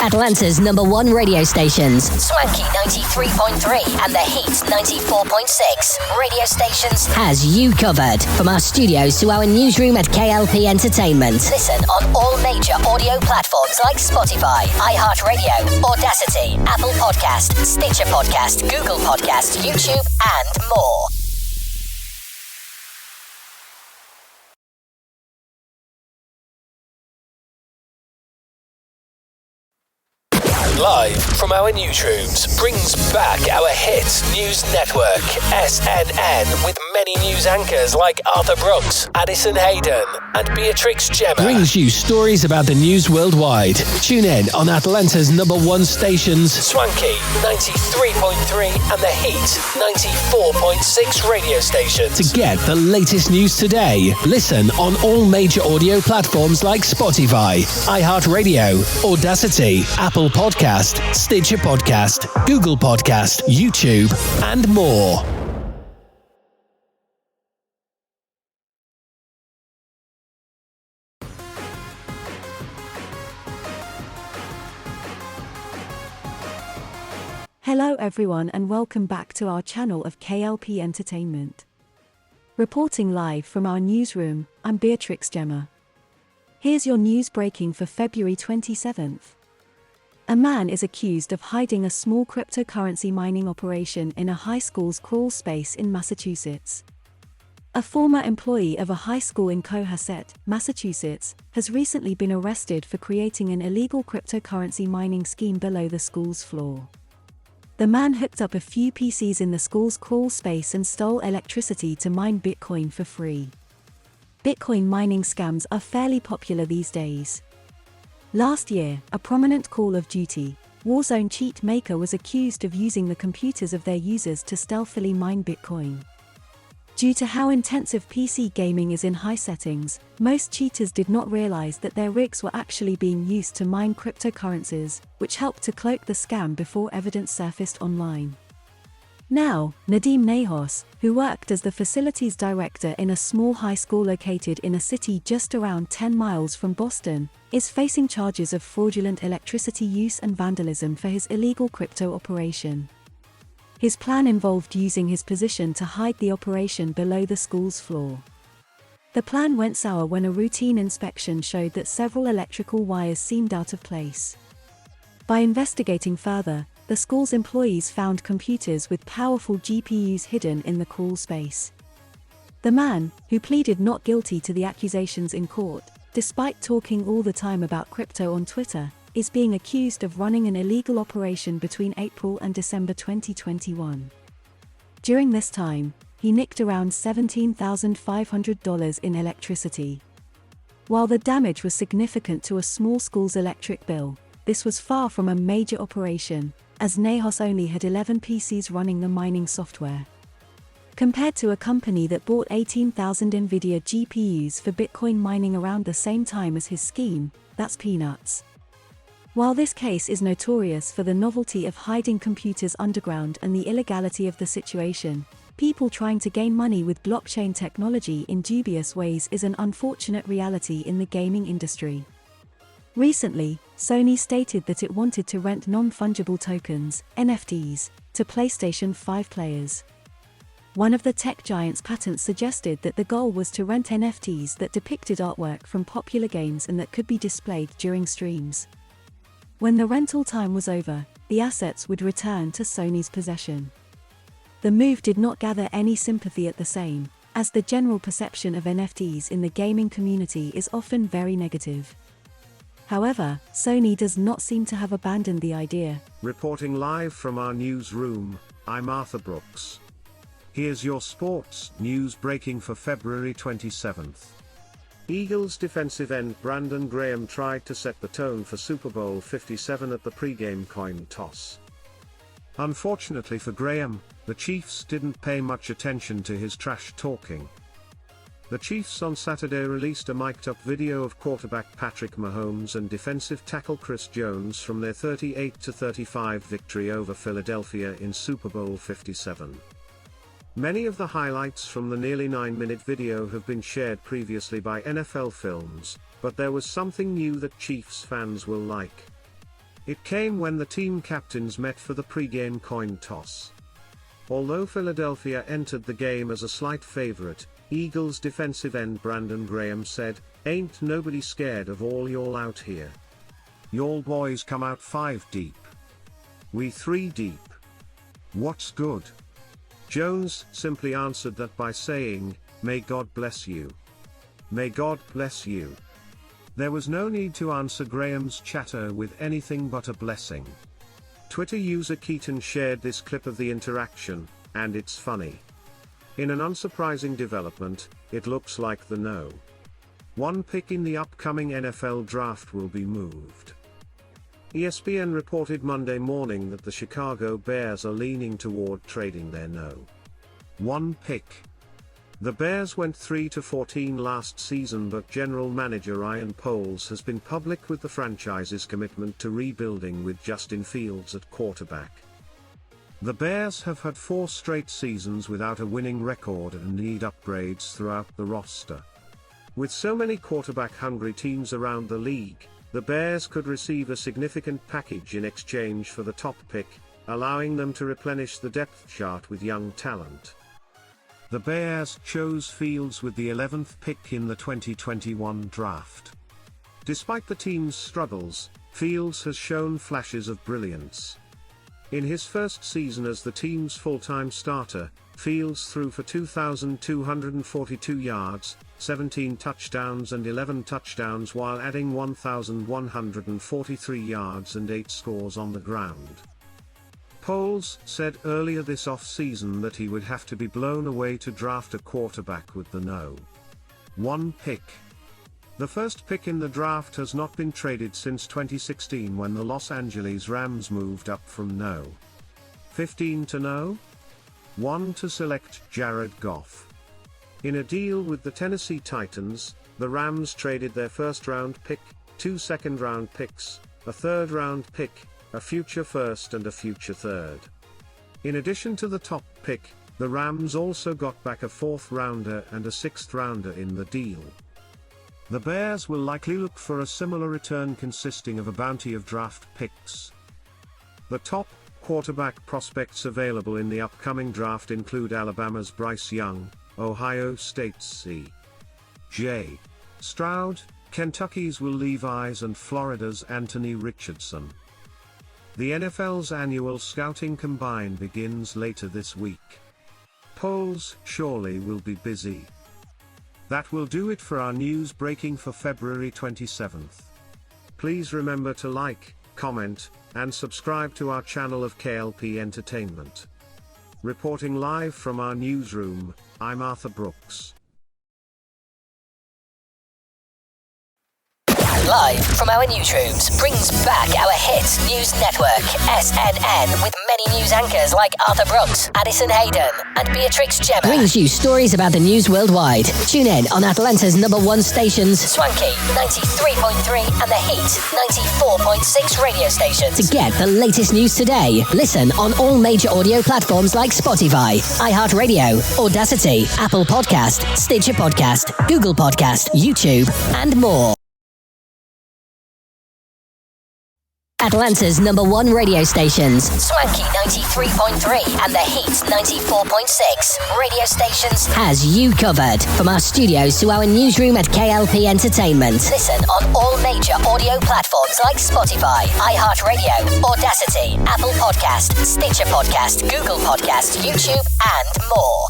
Atlanta's #1 radio stations, Swanky 93.3 and The Heat 94.6 radio stations, has you covered. From our studios to our newsroom at K.L.P. Entertainment. Listen on all major audio platforms like Spotify, iHeartRadio, Audacity, Apple Podcast, Stitcher Podcast, Google Podcast, YouTube, and more. Live from our newsrooms brings back our hit news network, SNN, with many news anchors like Arthur Brooks, Addison Hayden, and Beatrix Gemma. Brings you stories about the news worldwide. Tune in on Atlanta's #1 stations, Swanky 93.3 and The Heat 94.6 radio stations. To get the latest news today, listen on all major audio platforms like Spotify, iHeartRadio, Audacity, Apple Podcast, Stitcher Podcast, Google Podcast, YouTube, and more. Hello everyone and welcome back to our channel of K.L.P. Entertainment. Reporting live from our newsroom, I'm Beatrix Gemma. Here's your news breaking for February 27th. A man is accused of hiding a small cryptocurrency mining operation in a high school's crawl space in Massachusetts. A former employee of a high school in Cohasset, Massachusetts, has recently been arrested for creating an illegal cryptocurrency mining scheme below the school's floor. The man hooked up a few PCs in the school's crawl space and stole electricity to mine Bitcoin for free. Bitcoin mining scams are fairly popular these days. Last year, a prominent Call of Duty Warzone cheat maker was accused of using the computers of their users to stealthily mine Bitcoin. Due to how intensive PC gaming is in high settings, most cheaters did not realize that their rigs were actually being used to mine cryptocurrencies, which helped to cloak the scam before evidence surfaced online. Now, Nadim Nahos, who worked as the facilities director in a small high school located in a city just around 10 miles from Boston, is facing charges of fraudulent electricity use and vandalism for his illegal crypto operation. His plan involved using his position to hide the operation below the school's floor. The plan went sour when a routine inspection showed that several electrical wires seemed out of place. By investigating further, the school's employees found computers with powerful GPUs hidden in the crawl space. The man, who pleaded not guilty to the accusations in court, despite talking all the time about crypto on Twitter, is being accused of running an illegal operation between April and December 2021. During this time, he nicked around $17,500 in electricity. While the damage was significant to a small school's electric bill, this was far from a major operation, as Nahos only had 11 PCs running the mining software. Compared to a company that bought 18,000 NVIDIA GPUs for Bitcoin mining around the same time as his scheme, that's peanuts. While this case is notorious for the novelty of hiding computers underground and the illegality of the situation, people trying to gain money with blockchain technology in dubious ways is an unfortunate reality in the gaming industry. Recently, Sony stated that it wanted to rent non-fungible tokens, NFTs, to PlayStation 5 players. One of the tech giant's patents suggested that the goal was to rent NFTs that depicted artwork from popular games and that could be displayed during streams. When the rental time was over, the assets would return to Sony's possession. The move did not gather any sympathy at the same, as the general perception of NFTs in the gaming community is often very negative. However, Sony does not seem to have abandoned the idea. Reporting live from our newsroom, I'm Arthur Brooks. Here's your sports news breaking for February 27th. Eagles defensive end Brandon Graham tried to set the tone for Super Bowl 57 at the pregame coin toss. Unfortunately for Graham, the Chiefs didn't pay much attention to his trash talking. The Chiefs on Saturday released a mic'd-up video of quarterback Patrick Mahomes and defensive tackle Chris Jones from their 38-35 victory over Philadelphia in Super Bowl 57. Many of the highlights from the nearly 9-minute video have been shared previously by NFL Films, but there was something new that Chiefs fans will like. It came when the team captains met for the pre-game coin toss. Although Philadelphia entered the game as a slight favorite, Eagles defensive end Brandon Graham said, "Ain't nobody scared of all y'all out here. Y'all boys come out 5 deep. We 3 deep. What's good?" Jones simply answered that by saying, "May God bless you. May God bless you." There was no need to answer Graham's chatter with anything but a blessing. Twitter user Keaton shared this clip of the interaction, and it's funny. In an unsurprising development, it looks like the No. 1 pick in the upcoming NFL draft will be moved. ESPN reported Monday morning that the Chicago Bears are leaning toward trading their No. 1 pick. The Bears went 3-14 last season, but general manager Ryan Poles has been public with the franchise's commitment to rebuilding with Justin Fields at quarterback. The Bears have had 4 straight seasons without a winning record and need upgrades throughout the roster. With so many quarterback-hungry teams around the league, the Bears could receive a significant package in exchange for the top pick, allowing them to replenish the depth chart with young talent. The Bears chose Fields with the 11th pick in the 2021 draft. Despite the team's struggles, Fields has shown flashes of brilliance. In his first season as the team's full-time starter, Fields threw for 2,242 yards, 17 touchdowns and 11 touchdowns while adding 1,143 yards and 8 scores on the ground. Poles said earlier this off-season that he would have to be blown away to draft a quarterback with the No. 1 pick. The first pick in the draft has not been traded since 2016 when the Los Angeles Rams moved up from No. 15 to No. 1 to select Jared Goff. In a deal with the Tennessee Titans, the Rams traded their first-round pick, 2 second-round picks, a third-round pick, a future first and a future third. In addition to the top pick, the Rams also got back a 4th-rounder and a 6th-rounder in the deal. The Bears will likely look for a similar return consisting of a bounty of draft picks. The top quarterback prospects available in the upcoming draft include Alabama's Bryce Young, Ohio State's C.J. Stroud, Kentucky's Will Levis and Florida's Anthony Richardson. The NFL's annual scouting combine begins later this week. Polls surely will be busy. That will do it for our news breaking for February 27th. Please remember to like, comment, and subscribe to our channel of K.L.P. Entertainment. Reporting live from our newsroom, I'm Arthur Brooks. Live from our newsrooms brings back our hit news network, SNN, with many news anchors like Arthur Brooks, Addison Hayden, and Beatrix Gemma. Brings you stories about the news worldwide. Tune in on Atlanta's #1 stations, Swanky 93.3 and the Heat 94.6 radio stations. To get the latest news today, listen on all major audio platforms like Spotify, iHeartRadio, Audacity, Apple Podcast, Stitcher Podcast, Google Podcast, YouTube, and more. Atlanta's #1 radio stations, Swanky 93.3 and the Heat 94.6 radio stations, has you covered. From our studios to our newsroom at K.L.P. Entertainment. Listen on all major audio platforms like Spotify, iHeartRadio, Audacity, Apple Podcast, Stitcher Podcast, Google Podcast, YouTube, and more.